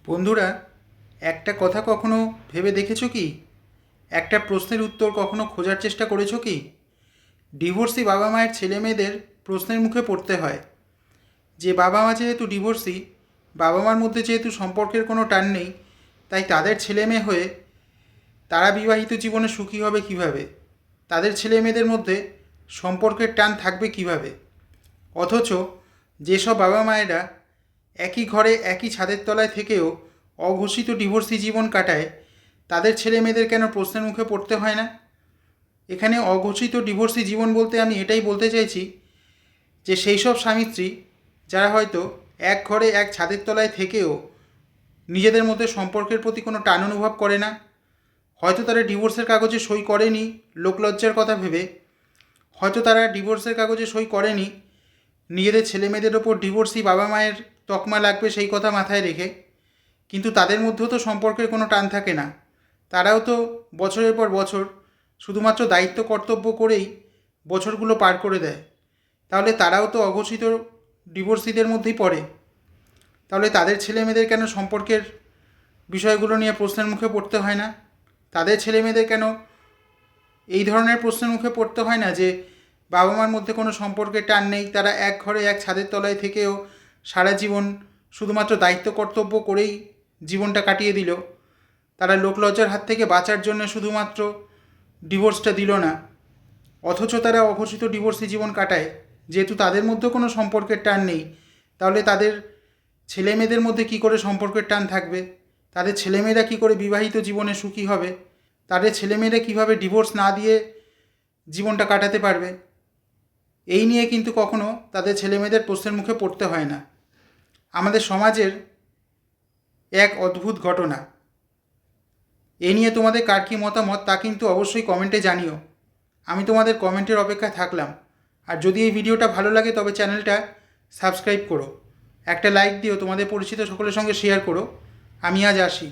বন্ধুরা, একটা কথা কখনো ভেবে দেখেছো কি? একটা প্রশ্নের উত্তর কখনো খোঁজার চেষ্টা করেছো কি? ডিভোর্সি বাবা মায়ের ছেলে মেয়েদের প্রশ্নের মুখে পড়তে হয় যে বাবা মা যেহেতু ডিভোর্সি, বাবা মার মধ্যে যেহেতু সম্পর্কের কোনো টান নেই, তাই তাদের ছেলে মেয়ে হয়ে তারা বিবাহিত জীবনে সুখী হবে কিভাবে? তাদের ছেলে মেয়েদের মধ্যে সম্পর্কের টান থাকবে কিভাবে? অথচ যেসব বাবা মায়েরা একই ঘরে একই ছাদের তলায় থেকেও অঘোষিত ডিভোর্সি জীবন কাটায়, তাদের ছেলে মেয়েদের কেন প্রশ্নের মুখে পড়তে হয় না? এখানে অঘোষিত ডিভোর্সি জীবন বলতে আমি এটাই বলতে চাইছি যে সেই সব স্বামী স্ত্রী যারা হয়তো এক ঘরে এক ছাদের তলায় থেকেও নিজেদের মধ্যে সম্পর্কের প্রতি কোনো টান অনুভব করে না। হয়তো তারা ডিভোর্সের কাগজে সই করেনি লোকলজ্জার কথা ভেবে, হয়তো তারা ডিভোর্সের কাগজে সই করেনি নিজেদের ছেলে মেয়েদের ওপর ডিভোর্সি বাবা মায়ের তকমা লাগবে সেই কথা মাথায় রেখে, কিন্তু তাদের মধ্যেও তো সম্পর্কের কোনো টান থাকে না। তারাও তো বছরের পর বছর শুধুমাত্র দায়িত্ব কর্তব্য করেই বছরগুলো পার করে দেয়। তাহলে তারাও তো অঘোষিত ডিভোর্সিদের মধ্যেই পড়ে। তাহলে তাদের ছেলে মেয়েদের কেন সম্পর্কের বিষয়গুলো নিয়ে প্রশ্নের মুখে পড়তে হয় না? তাদের ছেলে মেয়েদের কেন এই ধরনের প্রশ্নের মুখে পড়তে হয় না যে বাবা মার মধ্যে কোনো সম্পর্কের টান নেই, তারা এক ঘরে এক ছাদের তলায় থেকেও সারা জীবন শুধুমাত্র দায়িত্ব কর্তব্য করেই জীবনটা কাটিয়ে দিল? তারা লোকলজ্জার হাত থেকে বাঁচার জন্য শুধুমাত্র ডিভোর্সটা দিল না, অথচ তারা অঘোষিত ডিভোর্সি জীবন কাটায়। যেহেতু তাদের মধ্যে কোনো সম্পর্কের টান নেই, তাহলে তাদের ছেলে মেয়েদের মধ্যে কী করে সম্পর্কের টান থাকবে? তাদের ছেলেমেয়েরা কী করে বিবাহিত জীবনে সুখী হবে? তাদের ছেলেমেয়েরা কীভাবে ডিভোর্স না দিয়ে জীবনটা কাটাতে পারবে? এই নিয়ে কিন্তু কখনো তাদের ছেলেমেয়েদের প্রশ্নের মুখে পড়তে হয় না। আমাদের সমাজের এক অদ্ভুত ঘটনা। এ নিয়ে তোমাদের কার কী মতামত তা কিন্তু অবশ্যই কমেন্টে জানিও। আমি তোমাদের কমেন্টের অপেক্ষায় থাকলাম। আর যদি এই ভিডিওটা ভালো লাগে তবে চ্যানেলটা সাবস্ক্রাইব করো, একটা লাইক দিও, তোমাদের পরিচিত সকলের সঙ্গে শেয়ার করো। আমি আজ আসি।